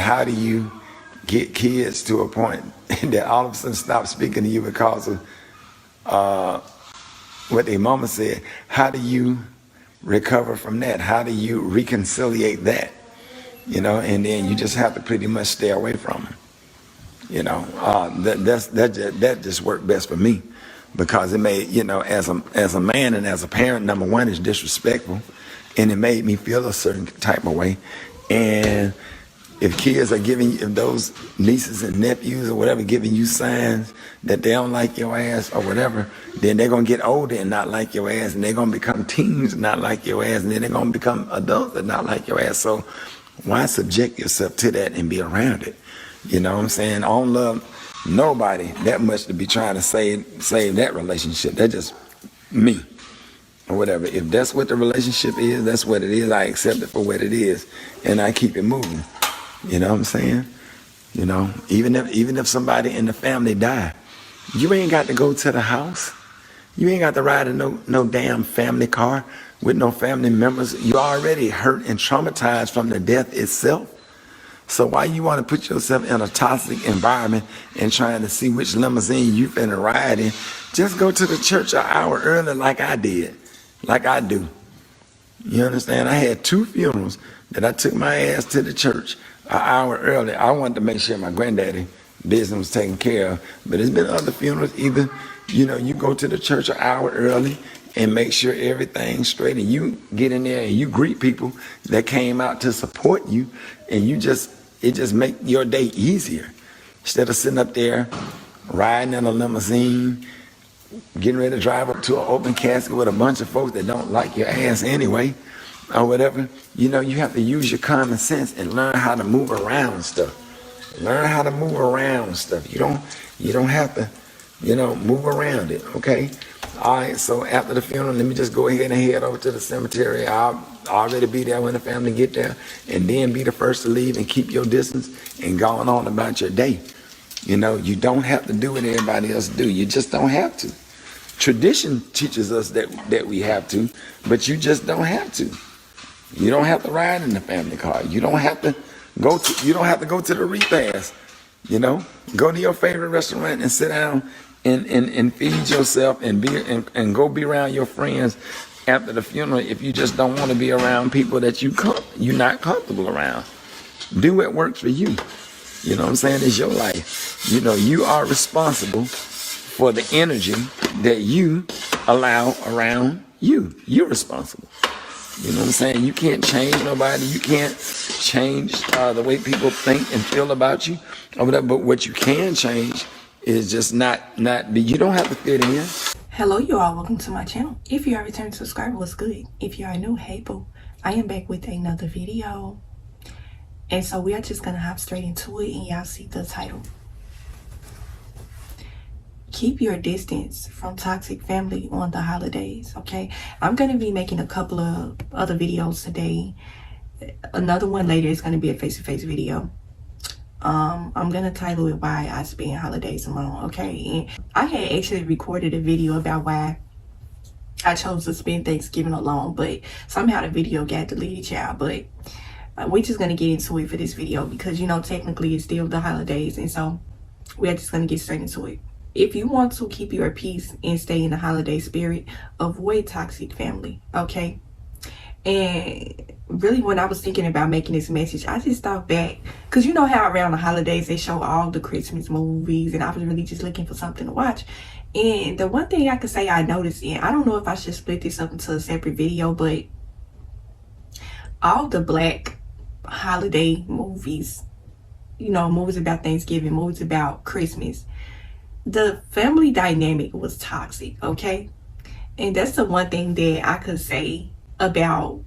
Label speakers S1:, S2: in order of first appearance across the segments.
S1: how do you get kids to a point that all of a sudden stop speaking to you because of what their mama said? How do you recover from that? How do you reconciliate that? And then you just have to pretty much stay away from them. That just worked best for me, because it made, as a man and as a parent, number one, is disrespectful, and it made me feel a certain type of way. And if kids are if those nieces and nephews or whatever giving you signs that they don't like your ass or whatever, then they're going to get older and not like your ass, and they're going to become teens and not like your ass, and then they're going to become adults and not like your ass. So why subject yourself to that and be around it? You know what I'm saying? I don't love nobody that much to be trying to save that relationship. That's just me or whatever. If that's what the relationship is, that's what it is. I accept it for what it is, and I keep it moving. You know what I'm saying? Even if somebody in the family die, you ain't got to go to the house. You ain't got to ride in no damn family car with no family members. You already hurt and traumatized from the death itself. So why you want to put yourself in a toxic environment and trying to see which limousine you finna ride in? Just go to the church an hour early like I did, like I do. You understand? I had 2 funerals that I took my ass to the church an hour early. I wanted to make sure my granddaddy business was taken care of. But there's been other funerals, either, you go to the church an hour early and make sure everything's straight, and you get in there and you greet people that came out to support you, and it just make your day easier. Instead of sitting up there riding in a limousine, getting ready to drive up to an open casket with a bunch of folks that don't like your ass anyway, or whatever. You have to use your common sense and learn how to move around stuff. Learn how to move around stuff. You don't have to, move around it, okay? All right, so after the funeral, let me just go ahead and head over to the cemetery. I'll already be there when the family get there, and then be the first to leave and keep your distance and going on about your day. You don't have to do what everybody else do. You just don't have to. Tradition teaches us that we have to, but you just don't have to. You don't have to ride in the family car. You don't have to go to the repast. Go to your favorite restaurant and sit down and feed yourself and go be around your friends after the funeral if you just don't want to be around people that you're not comfortable around. Do what works for you. You know what I'm saying? It's your life. You are responsible for the energy that you allow around you. You're responsible. You know what I'm saying? You can't change nobody. You can't change the way people think and feel about you or whatever. But what you can change is just not be. You don't have to fit in.
S2: Hello, you all. Welcome to my channel. If you are a returning subscriber, what's good? If you are new, hey boo, I am back with another video. And so we are just gonna hop straight into it, and y'all see the title. Keep your distance from toxic family on the holidays, okay? I'm going to be making a couple of other videos today. Another one later is going to be a face-to-face video. I'm going to title it Why I Spend Holidays Alone, okay? And I had actually recorded a video about why I chose to spend Thanksgiving alone, but somehow the video got deleted, child. But we're just going to get into it for this video because, technically it's still the holidays, and so we're just going to get straight into it. If you want to keep your peace and stay in the holiday spirit, avoid toxic family, okay? And really, when I was thinking about making this message, I just thought back, because you know how around the holidays they show all the Christmas movies, and I was really just looking for something to watch. And the one thing I could say I noticed, and I don't know if I should split this up into a separate video, but all the Black holiday movies, movies about Thanksgiving, movies about Christmas, the family dynamic was toxic, okay? And that's the one thing that I could say about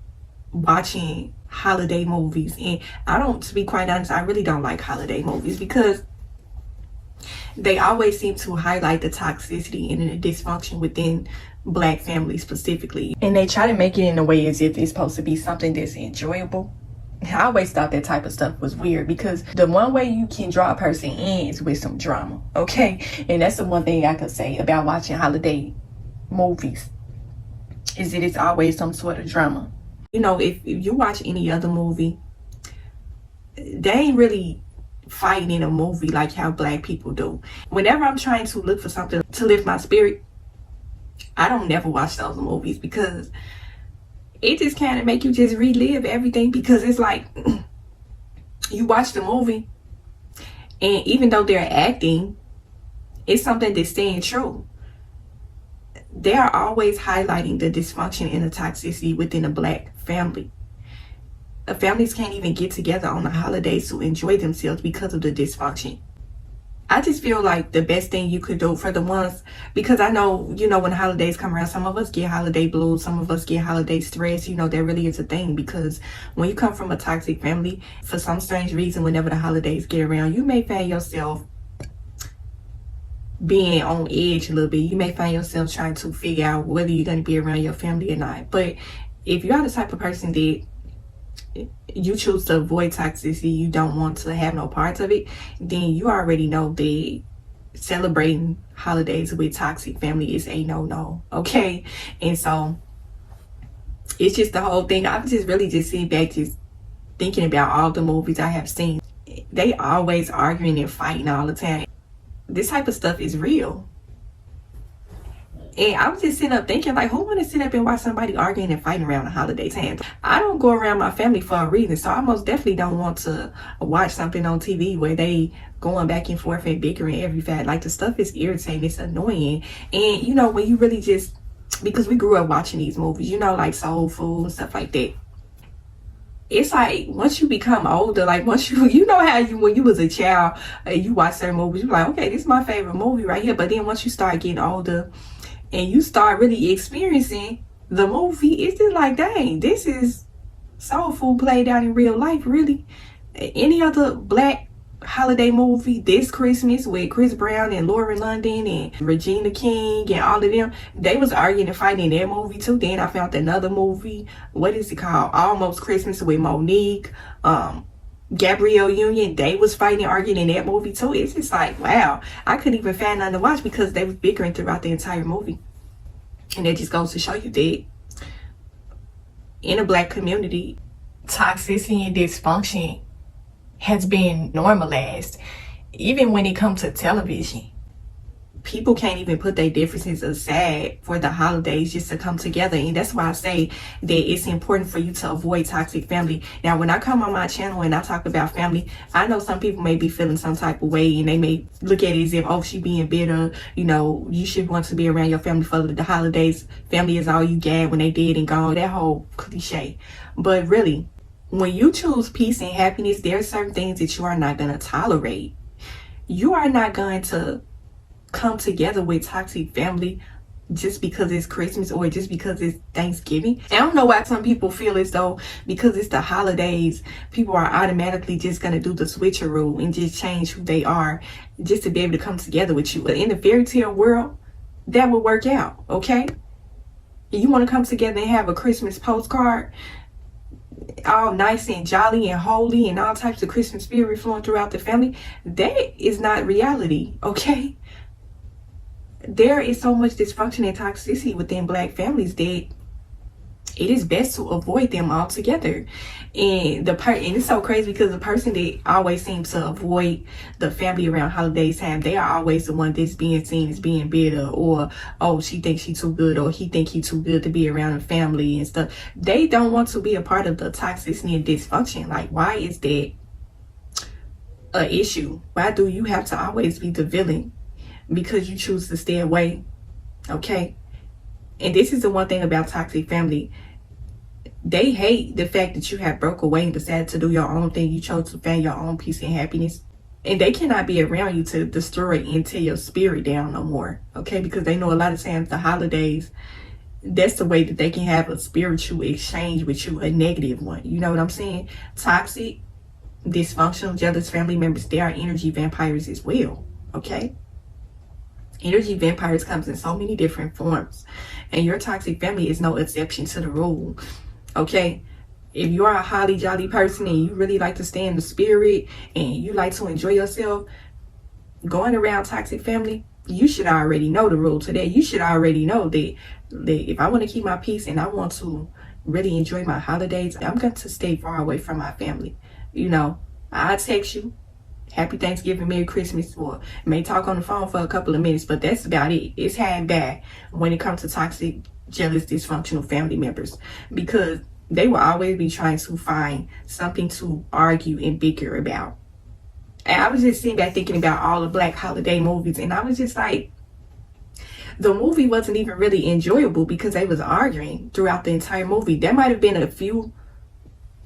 S2: watching holiday movies. And to be quite honest, I really don't like holiday movies because they always seem to highlight the toxicity and the dysfunction within Black families specifically. And they try to make it in a way as if it's supposed to be something that's enjoyable. I always thought that type of stuff was weird because the one way you can draw a person in is with some drama, okay? And that's the one thing I could say about watching holiday movies is that it's always some sort of drama. If you watch any other movie, they ain't really fighting in a movie like how black people do. Whenever I'm trying to look for something to lift my spirit, I don't never watch those movies, because it just kind of make you just relive everything, because it's like you watch the movie and even though they're acting, it's something that's staying true. They are always highlighting the dysfunction and the toxicity within a black family. Families can't even get together on the holidays to enjoy themselves because of the dysfunction. I just feel like the best thing you could do for the ones, because I know, you know, when holidays come around, some of us get holiday blues, some of us get holiday stress. You know, that really is a thing, because when you come from a toxic family, for some strange reason, whenever the holidays get around, you may find yourself being on edge a little bit. You may find yourself trying to figure out whether you're going to be around your family or not. But if you are the type of person that you choose to avoid toxicity, you don't want to have no parts of it, then you already know that celebrating holidays with toxic family is a no-no, okay? And so it's just the whole thing. I'm just really just sitting back just thinking about all the movies I have seen. They always arguing and fighting all the time. This type of stuff is real. And I was just sitting up thinking, like, who want to sit up and watch somebody arguing and fighting around the holiday time? I don't go around my family for a reason, so I most definitely don't want to watch something on TV where they going back and forth and bickering every fact. Like, the stuff is irritating, it's annoying. And, you know, when you really just, because we grew up watching these movies, you know, like Soul Food and stuff like that. It's like, once you become older, like once you know how you, when you was a child, you watch certain movies, you're like, okay, this is my favorite movie right here. But then once you start getting older, and you start really experiencing the movie, it's just like, dang, this is Soul Food played out in real life, really. Any other black holiday movie this Christmas with Chris Brown and Lauren London and Regina King and all of them, they was arguing and fighting in that movie too. Then I found another movie, what is it called? Almost Christmas, with Monique, Gabrielle Union. They was fighting and arguing in that movie too. It's just like, wow, I couldn't even find nothing to watch because they was bickering throughout the entire movie. And that just goes to show you that in a black community, toxicity and dysfunction has been normalized. Even when it comes to television, people can't even put their differences aside for the holidays just to come together. And that's why I say that it's important for you to avoid toxic family. Now, when I come on my channel and I talk about family, I know some people may be feeling some type of way, and they may look at it as if, oh, she being bitter, you know, you should want to be around your family for the holidays. Family is all you got when they dead and gone, that whole cliche. But really, when you choose peace and happiness, there are certain things that you are not going to tolerate. You are not going to come together with toxic family just because it's Christmas or just because it's Thanksgiving. I don't know why some people feel as though because it's the holidays, people are automatically just going to do the switcheroo and just change who they are just to be able to come together with you. But in the fairy tale world, that will work out, okay? You want to come together and have a Christmas postcard, all nice and jolly and holy and all types of Christmas spirit flowing throughout the family. That is not reality, okay? There is so much dysfunction and toxicity within black families that it is best to avoid them altogether. And and it's so crazy because the person that always seems to avoid the family around holidays time, they are always the one that's being seen as being bitter, or, oh, she thinks she's too good, or he thinks he's too good to be around the family and stuff. They don't want to be a part of the toxicity and dysfunction. Like, why is that an issue? Why do you have to always be the villain because you choose to stay away? Okay? And this is the one thing about toxic family. They hate the fact that you have broke away and decided to do your own thing. You chose to find your own peace and happiness. And they cannot be around you to destroy and tear your spirit down no more. Okay? Because they know a lot of times the holidays, that's the way that they can have a spiritual exchange with you, a negative one. You know what I'm saying? Toxic, dysfunctional, jealous family members, they are energy vampires as well. Okay? Energy vampires comes in so many different forms, and your toxic family is no exception to the rule. Okay, if you are a holly jolly person and you really like to stay in the spirit and you like to enjoy yourself, going around toxic family, you should already know the rule today. You should already know that if I want to keep my peace and I want to really enjoy my holidays, I'm going to stay far away from my family. You know, I'll text you, Happy Thanksgiving, Merry Christmas, or may talk on the phone for a couple of minutes, but that's about it. It's half bad when it comes to toxic, jealous, dysfunctional family members, because they will always be trying to find something to argue and bicker about. And I was just sitting back thinking about all the Black holiday movies, and I was just like, the movie wasn't even really enjoyable because they was arguing throughout the entire movie. There might have been a few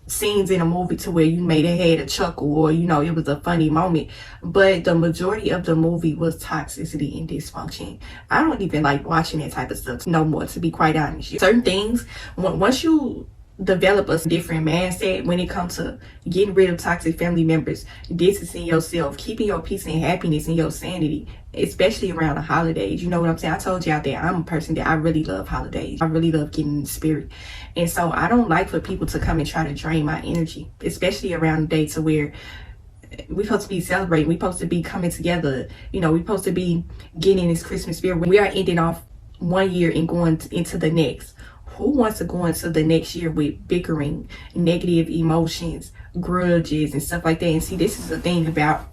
S2: scenes in a movie to where you made a head a chuckle, or it was a funny moment, but the majority of the movie was toxicity and dysfunction. I don't even like watching that type of stuff no more, to be quite honest. Certain things, once you develop a different mindset when it comes to getting rid of toxic family members, distancing yourself, keeping your peace and happiness and your sanity, especially around the holidays. You know what I'm saying? I told you out there, I'm a person that I really love holidays. I really love getting in the spirit. And so I don't like for people to come and try to drain my energy, especially around the day to where we're supposed to be celebrating. We're supposed to be coming together. We're supposed to be getting in this Christmas spirit. We are ending off one year and going into the next. Who wants to go into the next year with bickering, negative emotions, grudges, and stuff like that? And see, this is the thing about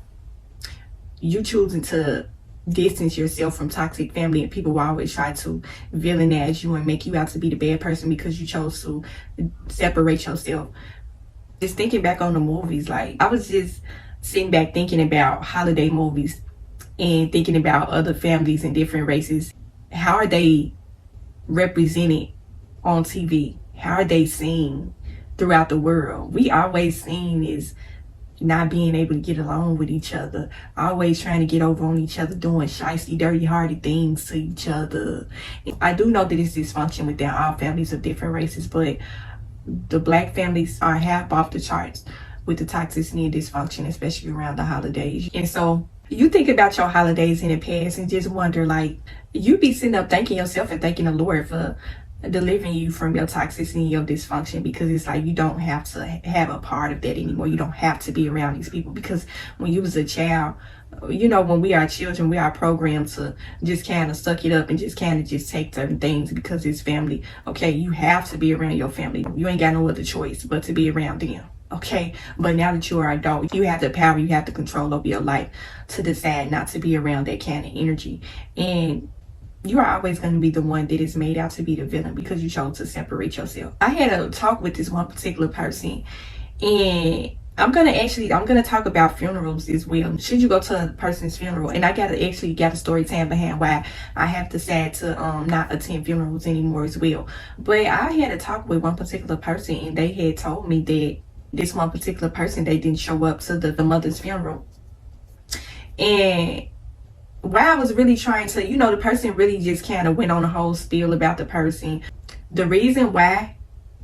S2: you choosing to distance yourself from toxic family, and people will always try to villainize you and make you out to be the bad person because you chose to separate yourself. Just thinking back on the movies, like I was just sitting back thinking about holiday movies and thinking about other families and different races. How are they represented on TV? How are they seen throughout the world? We always seen as not being able to get along with each other, always trying to get over on each other, doing shysty, dirty-hearted things to each other. I do know that it's dysfunction within all families of different races, but the Black families are half off the charts with the toxicity and dysfunction, especially around the holidays. And so you think about your holidays in the past and just wonder, like, you be sitting up thanking yourself and thanking the Lord for delivering you from your toxicity and your dysfunction, because it's like you don't have to have a part of that anymore. You don't have to be around these people, because when you was a child, when we are children, we are programmed to just kind of suck it up and just kind of just take certain things because it's family. Okay, you have to be around your family. You ain't got no other choice but to be around them. Okay, but now that you are an adult, you have the power, you have the control over your life to decide not to be around that kind of energy. And you are always going to be the one that is made out to be the villain because you chose to separate yourself. I had a talk with this one particular person, and I'm gonna talk about funerals as well. Should you go to a person's funeral? And I got a story time behind why I have decided to not attend funerals anymore as well. But I had a talk with one particular person, and they had told me that this one particular person, they didn't show up to the mother's funeral. And why I was really trying to, the person really just kind of went on a whole spiel about the person. The reason why,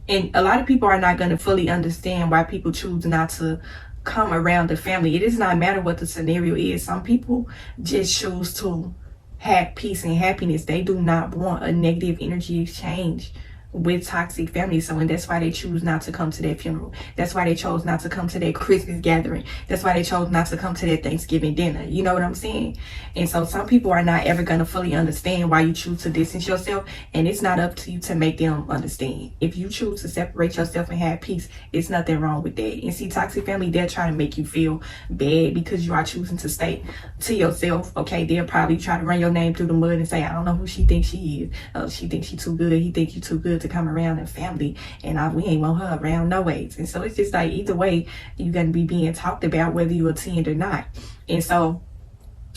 S2: and a lot of people are not going to fully understand why people choose not to come around the family. It does not matter what the scenario is. Some people just choose to have peace and happiness. They do not want a negative energy exchange with toxic families. And that's why they choose not to come to their funeral. That's why they chose not to come to their Christmas gathering. That's why they chose not to come to their Thanksgiving dinner. You know what I'm saying? And so some people are not ever going to fully understand why you choose to distance yourself, and it's not up to you to make them understand. If you choose to separate yourself and have peace, it's nothing wrong with that. And see, toxic family, they're trying to make you feel bad because you are choosing to stay to yourself. Okay, they'll probably try to run your name through the mud and say, I don't know who she thinks she is. She thinks she's too good. He thinks you too good to come around in family, and we ain't want her around no ways. And so it's just like, either way, you're going to be being talked about whether you attend or not. And so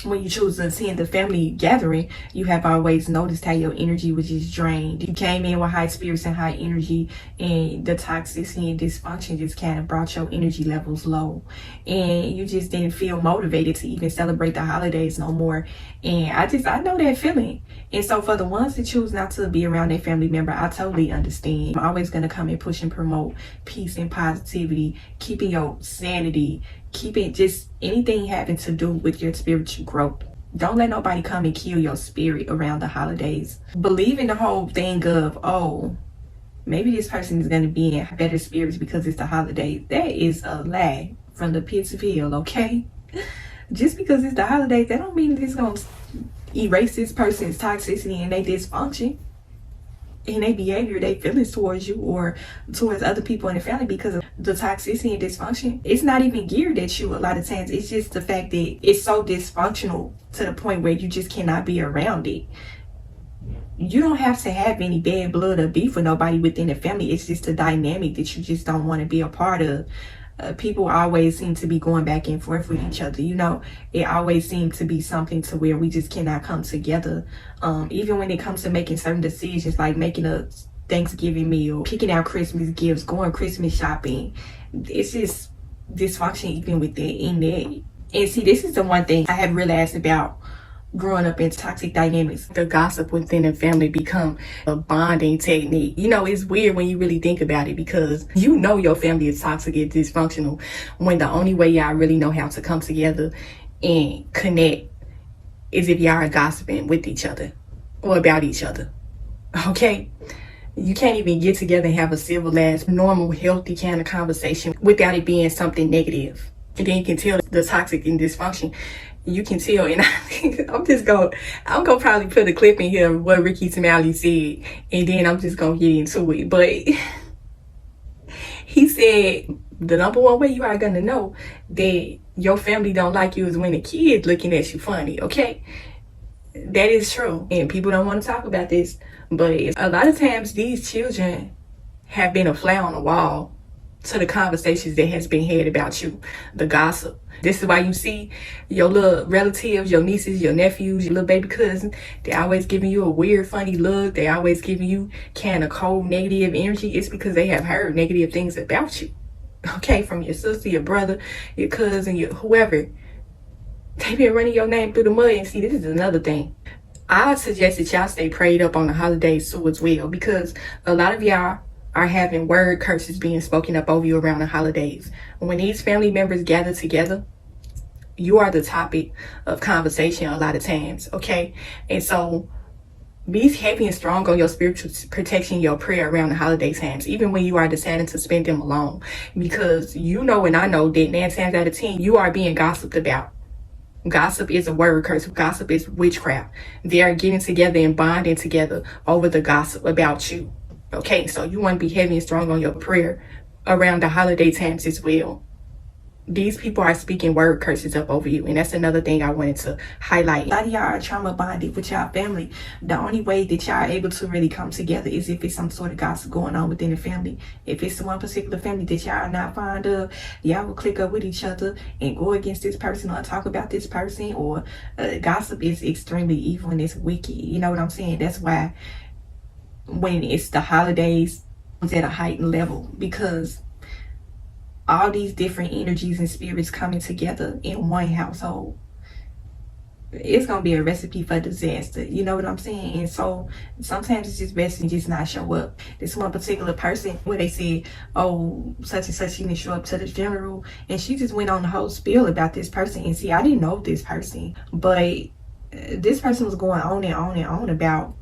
S2: when you choose to attend the family gathering, you have always noticed how your energy was just drained. You came in with high spirits and high energy, and the toxicity and dysfunction just kind of brought your energy levels low, and you just didn't feel motivated to even celebrate the holidays no more. And I know that feeling. And so for the ones that choose not to be around their family member, I totally understand. I'm always going to come and push and promote peace and positivity, keeping your sanity, keeping just anything having to do with your spiritual growth. Don't let nobody come and kill your spirit around the holidays. Believe in the whole thing of, oh, maybe this person is going to be in better spirits because it's the holidays. That is a lie from the pits of hell, okay? Just because it's the holidays, that don't mean it's going to erase this person's toxicity and their dysfunction. in their behavior, their feelings towards you or towards other people in the family because of the toxicity and dysfunction. It's not even geared at you a lot of times. It's just the fact that it's so dysfunctional to the point where you just cannot be around it. You don't have to have any bad blood or beef with nobody within the family. It's just a dynamic that you just don't want to be a part of. People always seem to be going back and forth with each other. You know, it always seems to be something to where we just cannot come together. Even when it comes to making certain decisions, like making a Thanksgiving meal, picking out Christmas gifts, going Christmas shopping. It's just dysfunction even within that. And see, this is the one thing I have realized about growing up in toxic dynamics. The gossip within a family become a bonding technique. You know, it's weird when you really think about it because you know your family is toxic and dysfunctional when the only way y'all really know how to come together and connect is if y'all are gossiping with each other or about each other. Okay? You can't even get together and have a civilized, normal, healthy kind of conversation without it being something negative. And then you can tell the toxic and dysfunction. You can tell, and I'm gonna probably put a clip in here of what Ricky Smiley said, and then I'm just gonna get into it. But he said the number one way you are gonna know that your family don't like you is when a kid looking at you funny. Okay, that is true, and people don't want to talk about this, but a lot of times these children have been a fly on the wall to the conversations that has been had about you, the gossip. This is why you see your little relatives, your nieces, your nephews, your little baby cousins, they always giving you a weird, funny look. They always giving you kind of cold, negative energy. It's because they have heard negative things about you. Okay, from your sister, your brother, your cousin, your whoever. They've been running your name through the mud. And see, this is another thing. I suggest that y'all stay prayed up on the holidays too as well, because a lot of y'all are having word curses being spoken up over you around the holidays. When these family members gather together, you are the topic of conversation a lot of times, okay? And so be heavy and strong on your spiritual protection, your prayer around the holiday times, even when you are deciding to spend them alone. Because you know and I know that 9 times out of 10, you are being gossiped about. Gossip is a word curse. Gossip is witchcraft. They are getting together and bonding together over the gossip about you. Okay, so you want to be heavy and strong on your prayer around the holiday times as well. These people are speaking word curses up over you, and that's another thing I wanted to highlight. A lot of y'all are trauma bonded with y'all family. The only way that y'all are able to really come together is if it's some sort of gossip going on within the family. If it's one particular family that y'all are not fond of, y'all will click up with each other and go against this person or talk about this person. Or gossip is extremely evil and it's wicked. You know what I'm saying? That's why when it's the holidays, it's at a heightened level, because all these different energies and spirits coming together in one household, it's gonna be a recipe for disaster. You know what I'm saying? And so sometimes it's just best to just not show up. This one particular person, where they said, oh, such and such, she didn't show up to the funeral, and she just went on the whole spiel about this person. And see, I didn't know this person, but this person was going on and on and on about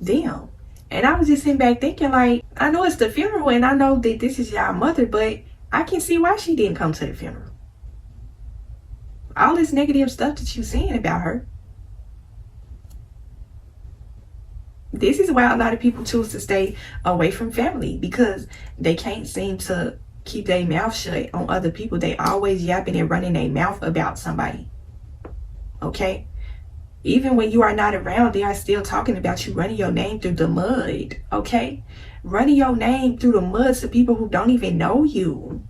S2: them. And I was just sitting back thinking, like, I know it's the funeral and I know that this is y'all mother, but I can see why she didn't come to the funeral. All this negative stuff that you're saying about her. This is why a lot of people choose to stay away from family, because they can't seem to keep their mouth shut on other people. They always yapping and running their mouth about somebody. Okay? Even when you are not around, they are still talking about you, running your name through the mud. Okay? Running your name through the mud to people who don't even know you.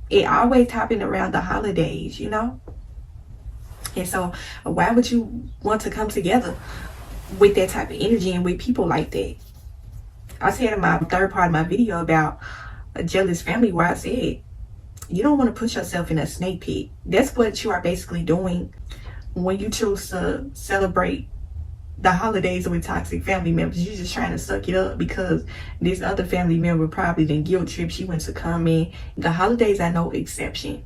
S2: It always happened around the holidays, you know? And so why would you want to come together with that type of energy and with people like that? I said in my third part of my video about a jealous family, where I said, you don't want to put yourself in a snake pit. That's what you are basically doing when you choose to celebrate the holidays with toxic family members. You're just trying to suck it up because this other family member probably didn't guilt trip. She went to come in. The holidays are no exception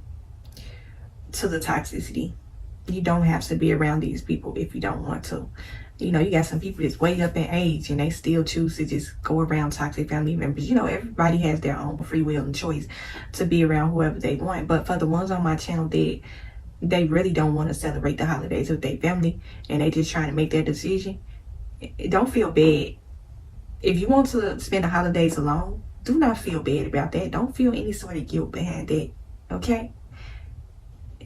S2: to the toxicity. You don't have to be around these people if you don't want to. You know, you got some people that's way up in age and they still choose to just go around toxic family members. You know, everybody has their own free will and choice to be around whoever they want. But for the ones on my channel that they really don't want to celebrate the holidays with their family and they just trying to make their decision, don't feel bad. If you want to spend the holidays alone, do not feel bad about that. Don't feel any sort of guilt behind that. Okay?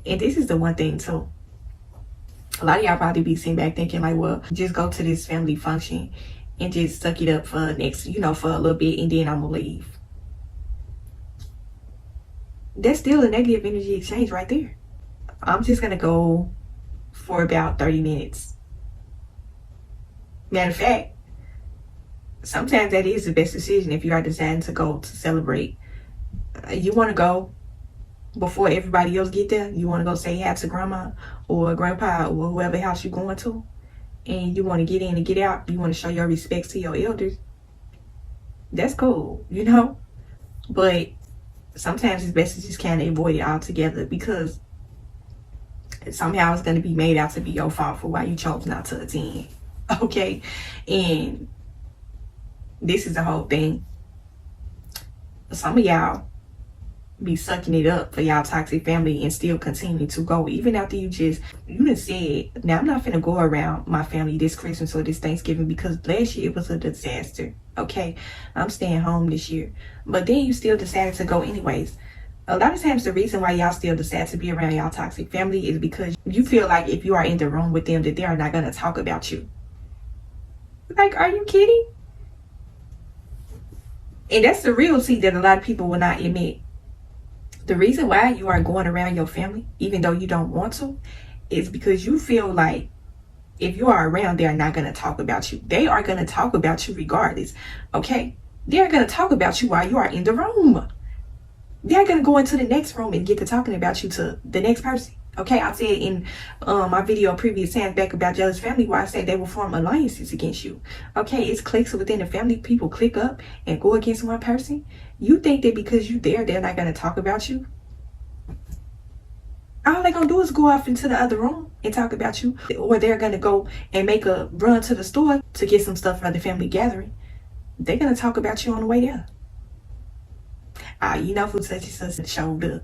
S2: And this is the one thing too. A lot of y'all probably be sitting back thinking like, well, just go to this family function and just suck it up for next, for a little bit and then I'm gonna leave. That's still a negative energy exchange right there. I'm just gonna go for about 30 minutes. Matter of fact, sometimes that is the best decision if you are deciding to go to celebrate. You want to go before everybody else get there. You want to go say hi to grandma or grandpa or whoever house you're going to, and you want to get in and get out. You want to show your respects to your elders. That's cool, but sometimes it's best to just kind of avoid it altogether, because somehow it's going to be made out to be your fault for why you chose not to attend. Okay? And this is the whole thing. Some of y'all be sucking it up for y'all toxic family and still continue to go even after you done said, now I'm not finna go around my family this Christmas or this Thanksgiving because last year it was a disaster. Okay, I'm staying home this year, but then you still decided to go anyways. A lot of times the reason why y'all still decide to be around y'all toxic family is because you feel like if you are in the room with them that they are not going to talk about you. Like, are you kidding? And that's the reality that a lot of people will not admit. The reason why you are going around your family, even though you don't want to, is because you feel like if you are around, they are not going to talk about you. They are going to talk about you regardless. Okay? They're going to talk about you while you are in the room. They're going to go into the next room and get to talking about you to the next person. Okay? I said in my video previous times back about jealous family where I said they will form alliances against you. Okay? It's cliques within the family. People click up and go against one person. You think that because you there, they're not going to talk about you? All they're going to do is go off into the other room and talk about you. Or they're going to go and make a run to the store to get some stuff for the family gathering. They're going to talk about you on the way there. Who such and such showed up.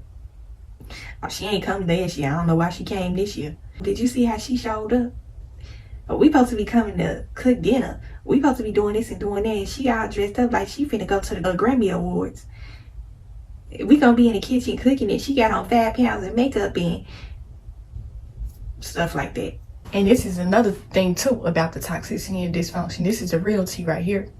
S2: Oh, she ain't come last year. I don't know why she came this year. Did you see how she showed up? We supposed to be coming to cook dinner. We supposed to be doing this and doing that. And she all dressed up like she finna go to the Grammy Awards. We gonna be in the kitchen cooking and she got on 5 pounds of makeup and stuff like that. And this is another thing too about the toxicity and dysfunction. This is the real tea right here.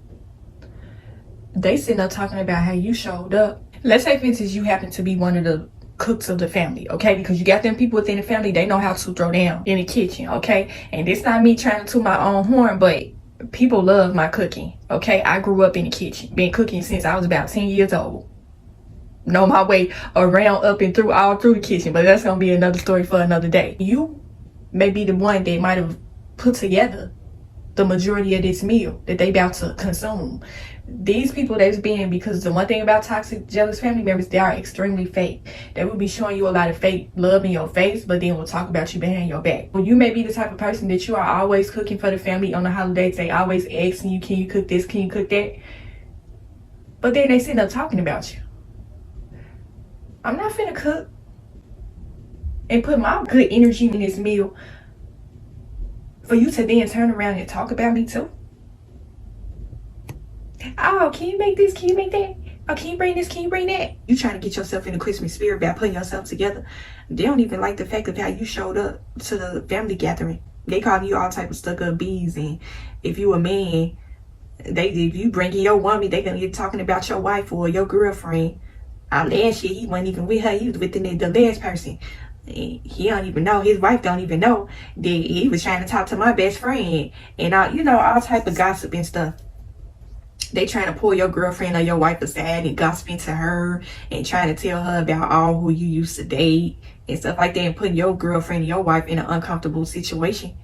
S2: They sitting up talking about how you showed up. Let's say, for instance, you happen to be one of the cooks of the family, okay? Because you got them people within the family, they know how to throw down in the kitchen, okay? And it's not me trying to toot my own horn, but people love my cooking, okay? I grew up in the kitchen, been cooking since I was about 10 years old. Know my way around, up and through, all through the kitchen, but that's gonna be another story for another day. You may be the one that might have put together the majority of this meal that they about to consume. These people that's being, because the one thing about toxic jealous family members, they are extremely fake. They will be showing you a lot of fake love in your face, but then will talk about you behind your back. Well, you may be the type of person that you are always cooking for the family on the holidays. They always asking you, can you cook this, can you cook that? But then they sitting up talking about you. I'm not finna cook and put my good energy in this meal for you to then turn around and talk about me too. Oh, can you make this? Can you make that? Oh, can you bring this? Can you bring that? You trying to get yourself in the Christmas spirit by putting yourself together. They don't even like the fact of how you showed up to the family gathering. They calling you all type of stuck up bees, and if you a man, if you bring in your woman, they gonna get talking about your wife or your girlfriend. Last year he wasn't even with her. He was with the last person. He don't even know. His wife don't even know that he was trying to talk to my best friend, and all type of gossip and stuff. They trying to pull your girlfriend or your wife aside and gossiping to her and trying to tell her about all who you used to date and stuff like that, and putting your girlfriend and your wife in an uncomfortable situation.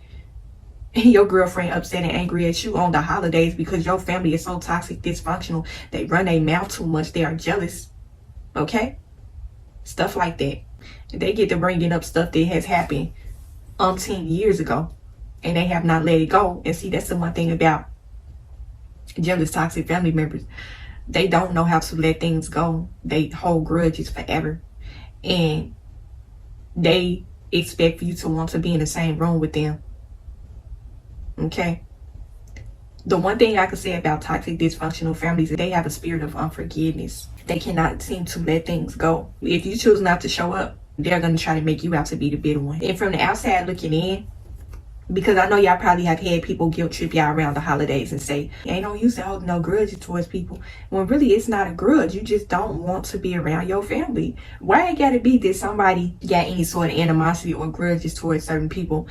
S2: And your girlfriend upset and angry at you on the holidays because your family is so toxic, dysfunctional. They run their mouth too much. They are jealous. Okay? Stuff like that. They get to bringing up stuff that has happened 10 years ago, and they have not let it go. And see, that's the one thing about jealous toxic family members. They don't know how to let things go. They hold grudges forever, and they expect for you to want to be in the same room with them. Okay? The one thing I can say about toxic dysfunctional families is they have a spirit of unforgiveness. They cannot seem to let things go. If you choose not to show up, they're going to try to make you out to be the bitter one. And from the outside looking in, because I know y'all probably have had people guilt trip y'all around the holidays and say, ain't no use to hold no grudge towards people. When really it's not a grudge. You just don't want to be around your family. Why it gotta be that somebody got any sort of animosity or grudges towards certain people?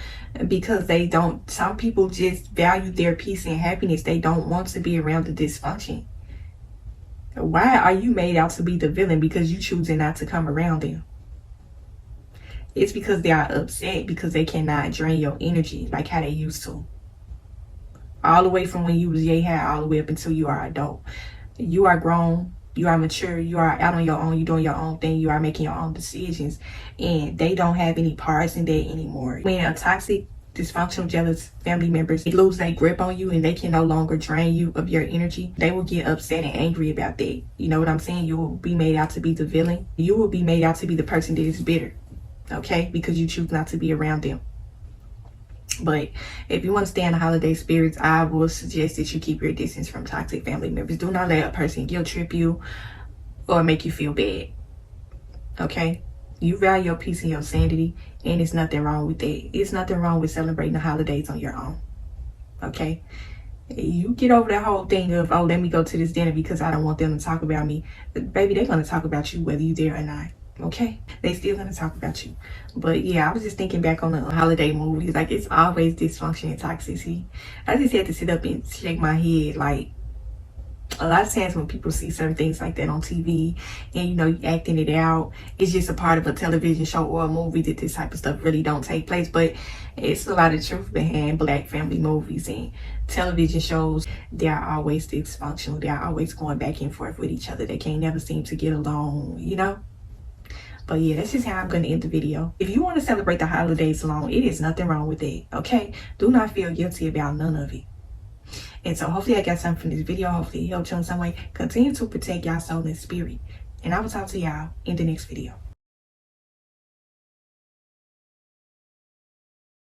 S2: Because they don't, some people just value their peace and happiness. They don't want to be around the dysfunction. Why are you made out to be the villain because you choosing not to come around them? It's because they are upset because they cannot drain your energy like how they used to. All the way from when you was yay high all the way up until you are adult. You are grown, you are mature, you are out on your own, you're doing your own thing, you are making your own decisions. And they don't have any parts in that anymore. When a toxic, dysfunctional, jealous family members lose their grip on you and they can no longer drain you of your energy, they will get upset and angry about that. You know what I'm saying? You will be made out to be the villain. You will be made out to be the person that is bitter. Okay, because you choose not to be around them. But if you want to stay in the holiday spirits, I will suggest that you keep your distance from toxic family members. Do not let a person guilt trip you or make you feel bad. Okay, you value your peace and your sanity, and it's nothing wrong with that. It's nothing wrong with celebrating the holidays on your own. Okay, you get over that whole thing of, oh, let me go to this dinner because I don't want them to talk about me. Baby, they're going to talk about you whether you're there or not. Okay, they still gonna talk about you. But yeah, I was just thinking back on the holiday movies. Like, it's always dysfunction and toxicity. I just had to sit up and shake my head. Like, a lot of times when people see certain things like that on TV and you know you acting it out, it's just a part of a television show or a movie that this type of stuff really don't take place. But it's a lot of truth behind Black family movies and television shows. They are always dysfunctional. They are always going back and forth with each other. They can't never seem to get along, you know. But yeah, that's just how I'm going to end the video. If you want to celebrate the holidays alone, it is nothing wrong with it, okay? Do not feel guilty about none of it. And so hopefully I got something from this video. Hopefully it helped you in some way. Continue to protect y'all soul and spirit. And I will talk to y'all in the next video.